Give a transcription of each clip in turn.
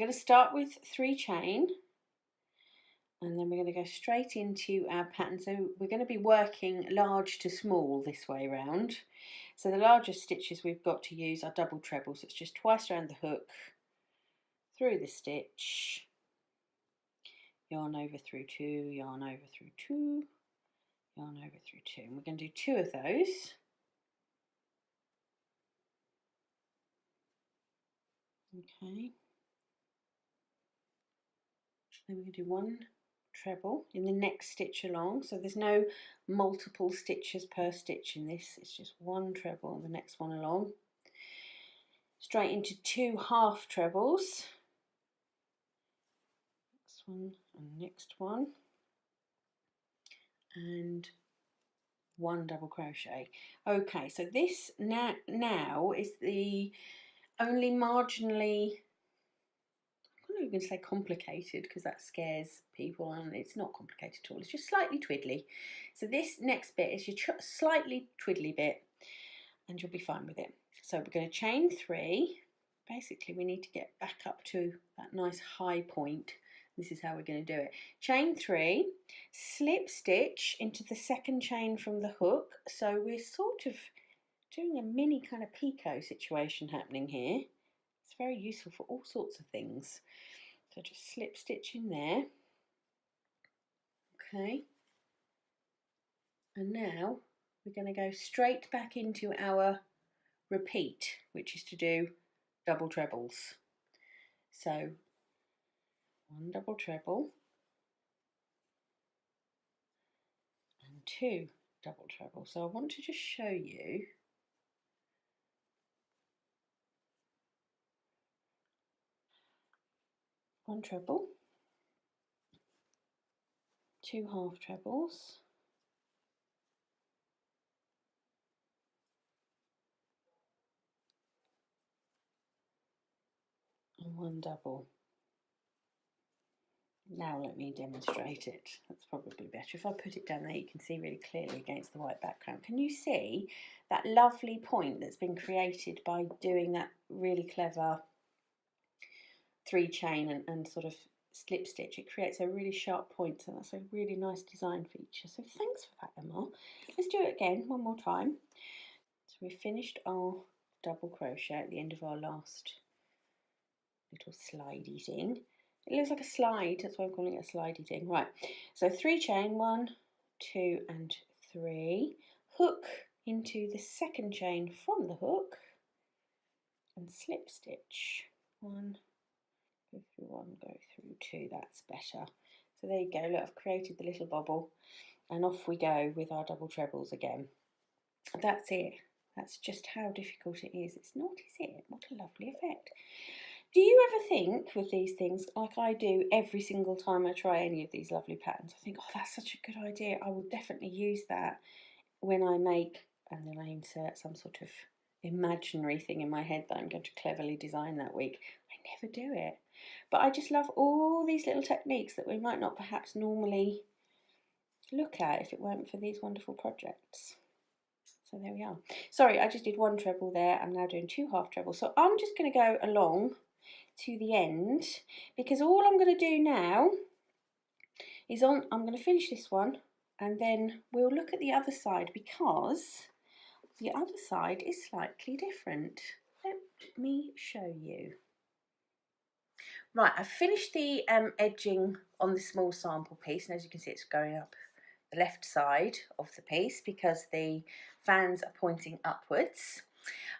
going to start with 3 chain, and then we're going to go straight into our pattern. So we're going to be working large to small this way round. So the largest stitches we've got to use are double treble, so it's just twice around the hook, through the stitch, yarn over through 2, yarn over through 2, yarn over through 2, and we're going to do 2 of those. Okay, then we're going to do 1 treble in the next stitch along, so there's no multiple stitches per stitch in this, it's just 1 treble and the next one along. Straight into 2 half trebles, next one and next one, and 1 double crochet. Okay, so this now is the only marginally, I'm not even going to say complicated because that scares people, and it's not complicated at all, it's just slightly twiddly. So this next bit is your slightly twiddly bit, and you'll be fine with it. So we're going to chain 3. Basically we need to get back up to that nice high point. This is how we're going to do it. Chain 3, slip stitch into the second chain from the hook. So we're sort of doing a mini kind of picot situation happening here. It's very useful for all sorts of things. So just slip stitch in there. Okay. And now we're going to go straight back into our repeat, which is to do double trebles. So 1 double treble and 2 double treble. So I want to just show you one treble, 2 half trebles, and 1 double. Now let me demonstrate it. That's probably better. If I put it down there, you can see really clearly against the white background. Can you see that lovely point that's been created by doing that really clever 3 chain and sort of slip stitch? It creates a really sharp point, and that's a really nice design feature. So thanks for that, Emma. Let's do it again one more time. So we finished our double crochet at the end of our last little slidey thing. It looks like a slide, that's why I'm calling it a slidey thing. Right, so 3 chain, 1, 2 and 3, hook into the second chain from the hook and slip stitch. 1, go through 1, go through 2, that's better. So there you go, look, I've created the little bobble, and off we go with our double trebles again. That's it. That's just how difficult it is. It's not, is it? What a lovely effect. Do you ever think with these things, like I do every single time I try any of these lovely patterns, I think, oh, that's such a good idea, I will definitely use that when I make, and then I insert some sort of imaginary thing in my head that I'm going to cleverly design that week. I never do it. But I just love all these little techniques that we might not perhaps normally look at if it weren't for these wonderful projects. So there we are. Sorry, I just did 1 treble there. I'm now doing 2 half trebles. So I'm just going to go along to the end, because all I'm going to do now is I'm going to finish this one, and then we'll look at the other side, because the other side is slightly different. Let me show you. Right, I've finished the edging on the small sample piece, and as you can see it's going up the left side of the piece because the fans are pointing upwards.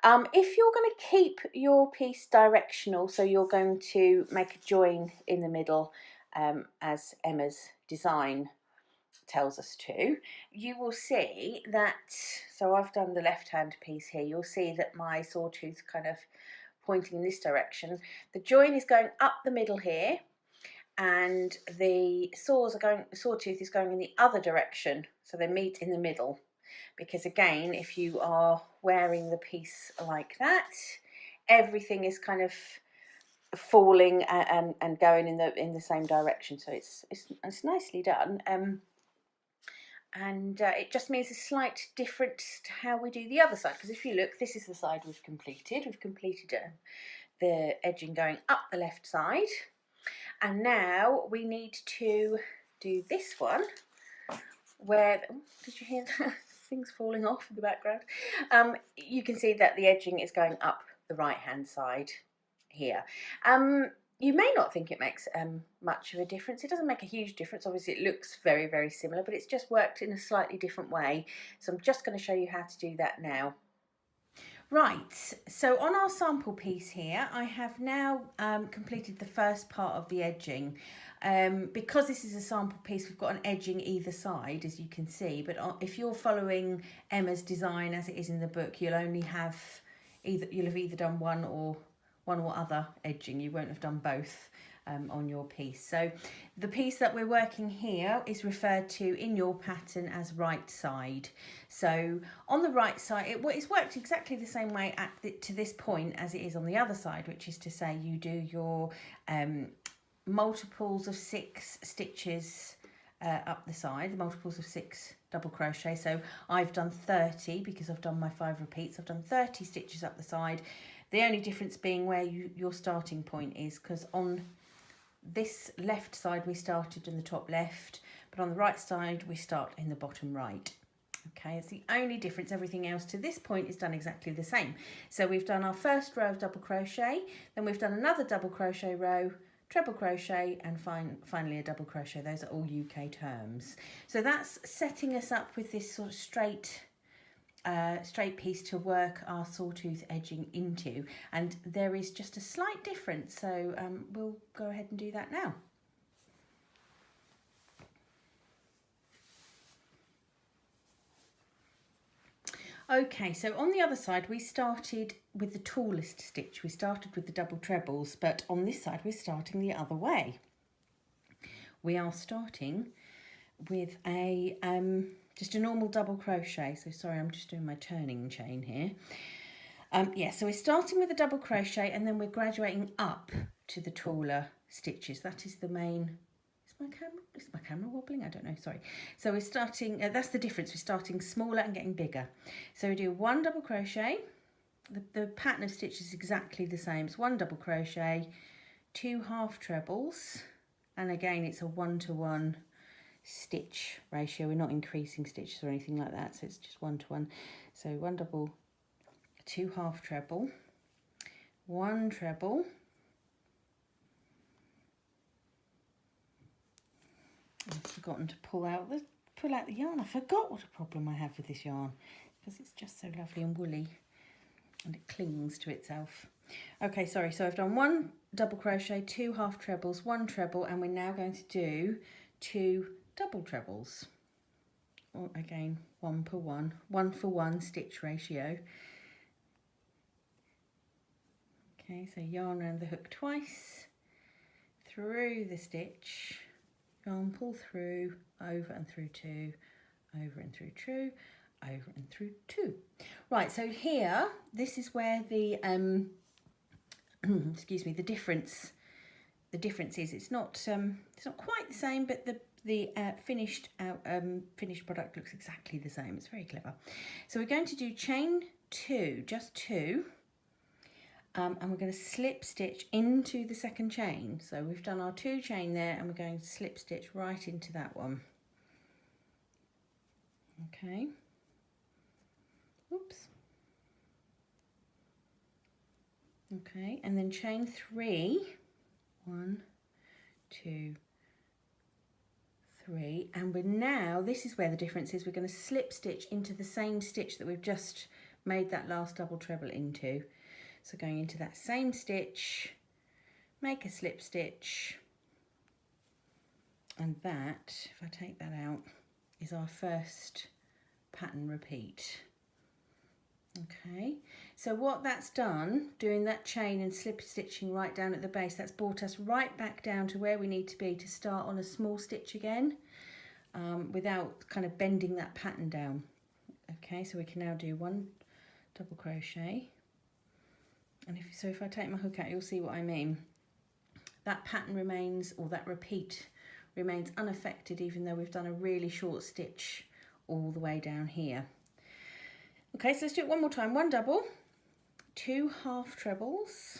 If you're going to keep your piece directional, so you're going to make a join in the middle as Emma's design tells us to, you will see that, so I've done the left hand piece here, you'll see that my sawtooth kind of pointing in this direction. The join is going up the middle here, and the sawtooth is going in the other direction, so they meet in the middle. Because again, if you are wearing the piece like that, everything is kind of falling and going in the same direction. So it's nicely done. And it just means a slight difference to how we do the other side. Because if you look, this is the side we've completed. We've completed the edging going up the left side. And now we need to do this one where, oh, did you hear that? Things falling off in the background. You can see that the edging is going up the right hand side here. You may not think it makes much of a difference. It doesn't make a huge difference. Obviously it looks very, very similar, but it's just worked in a slightly different way. So I'm just going to show you how to do that now. Right, so on our sample piece here, I have now completed the first part of the edging. Because this is a sample piece, we've got an edging either side, as you can see, but if you're following Emma's design as it is in the book, you'll have either done one or other edging. You won't have done both on your piece. So the piece that we're working here is referred to in your pattern as right side. So on the right side, it's worked exactly the same way to this point as it is on the other side, which is to say you do your multiples of 6 stitches up the side, the multiples of 6 double crochet. So I've done 30 because I've done my 5 repeats. I've done 30 stitches up the side. The only difference being where your starting point is, because on this left side we started in the top left, but on the right side we start in the bottom right. Okay, it's the only difference. Everything else to this point is done exactly the same. So we've done our first row of double crochet, then we've done another double crochet row, treble crochet, and finally a double crochet. Those are all UK terms. So that's setting us up with this sort of straight piece to work our sawtooth edging into, and there is just a slight difference, so we'll go ahead and do that now. Okay, so on the other side we started with the tallest stitch. We started with the double trebles, but on this side we're starting the other way. We are starting with a just a normal double crochet. So sorry, I'm just doing my turning chain here. Yeah, so we're starting with a double crochet and then we're graduating up to the taller stitches. That is the main. Is my camera wobbling? I don't know, sorry. So we're starting, that's the difference. We're starting smaller and getting bigger. So we do 1 double crochet. The pattern of stitches is exactly the same. It's 1 double crochet, 2 half trebles, and again it's a 1-to-1 stitch ratio. We're not increasing stitches or anything like that, so it's just 1-to-1. So 1 double, 2 half treble, 1 treble, I've forgotten to pull out the yarn. I forgot what a problem I have with this yarn, because it's just so lovely and woolly and it clings to itself. Okay, sorry, so I've done 1 double crochet, 2 half trebles, 1 treble, and we're now going to do 2 double trebles. Or again, 1-for-1 stitch ratio. Okay, so yarn around the hook twice, through the stitch, yarn, pull through, over and through 2, over and through 2, over and through 2. Right, so here, this is where the excuse me, the difference is it's not quite the same, but the finished product looks exactly the same. It's very clever. So we're going to do chain 2, just 2. And we're going to slip stitch into the second chain. So we've done our 2 chain there, and we're going to slip stitch right into that one. Okay. Oops. Okay, and then chain 3. 1, 2, 3, and we're now, this is where the difference is, we're going to slip stitch into the same stitch that we've just made that last double treble into. So going into that same stitch, make a slip stitch, and that, if I take that out, is our first pattern repeat. Okay, so what that's done, doing that chain and slip stitching right down at the base, that's brought us right back down to where we need to be to start on a small stitch again, without kind of bending that pattern down. Okay, so we can now do 1 double crochet. And if I take my hook out, you'll see what I mean. That pattern remains, or that repeat remains unaffected, even though we've done a really short stitch all the way down here. Okay, so let's do it one more time. 1 double, 2 half trebles,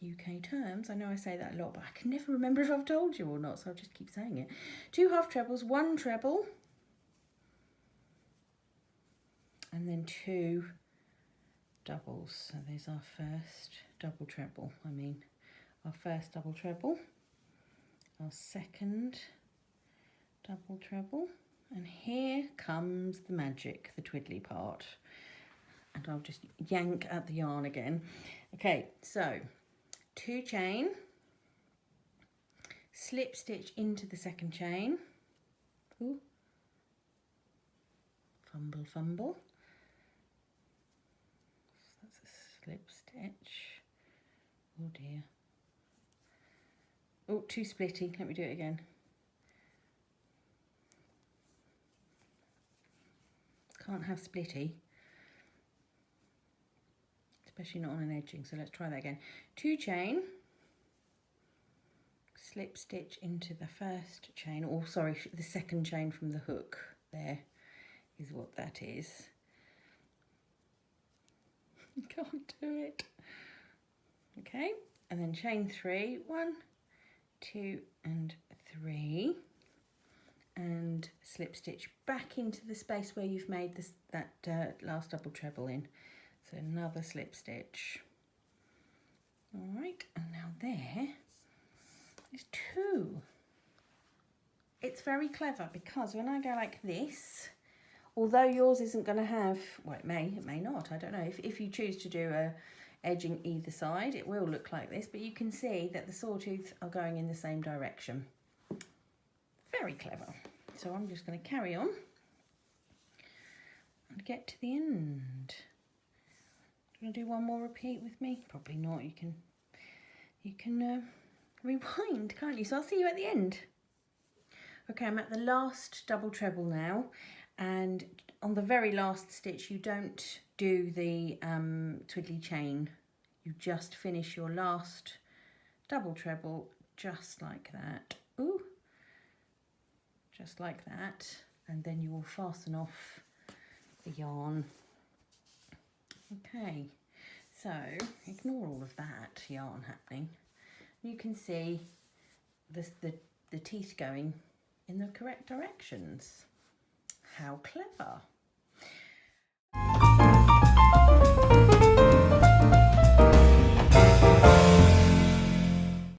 UK terms. I know I say that a lot, but I can never remember if I've told you or not, so I'll just keep saying it. 2 half trebles, 1 treble, and then 2 doubles. So there's our first double treble. Our first double treble, our second double treble, and here comes the magic, the twiddly part. And I'll just yank at the yarn again. Okay, so 2 chain, slip stitch into the second chain. Ooh. Fumble, fumble. So that's a slip stitch. Oh dear. Oh, too splitty. Let me do it again. Can't have splitty. Especially not on an edging, so let's try that again. 2 chain, slip stitch into the first chain, or sorry, the second chain from the hook. There is what that is. Can't do it. Okay, and then chain 3, 1, 2 and 3, and slip stitch back into the space where you've made this, that last double treble in. So another slip stitch. All right, and now there is 2. It's very clever because when I go like this, although yours isn't going to have, well, it may not, I don't know. If you choose to do a edging either side, it will look like this, but you can see that the sawtooth are going in the same direction. Very clever. So I'm just going to carry on and get to the end. Do you want to do one more repeat with me? Probably not. You can rewind, can't you? So I'll see you at the end. Okay, I'm at the last double treble now, and on the very last stitch you don't do the twiddly chain. You just finish your last double treble just like that. Ooh, just like that, and then you will fasten off the yarn. Okay, so ignore all of that yarn happening. You can see the teeth going in the correct directions. How clever!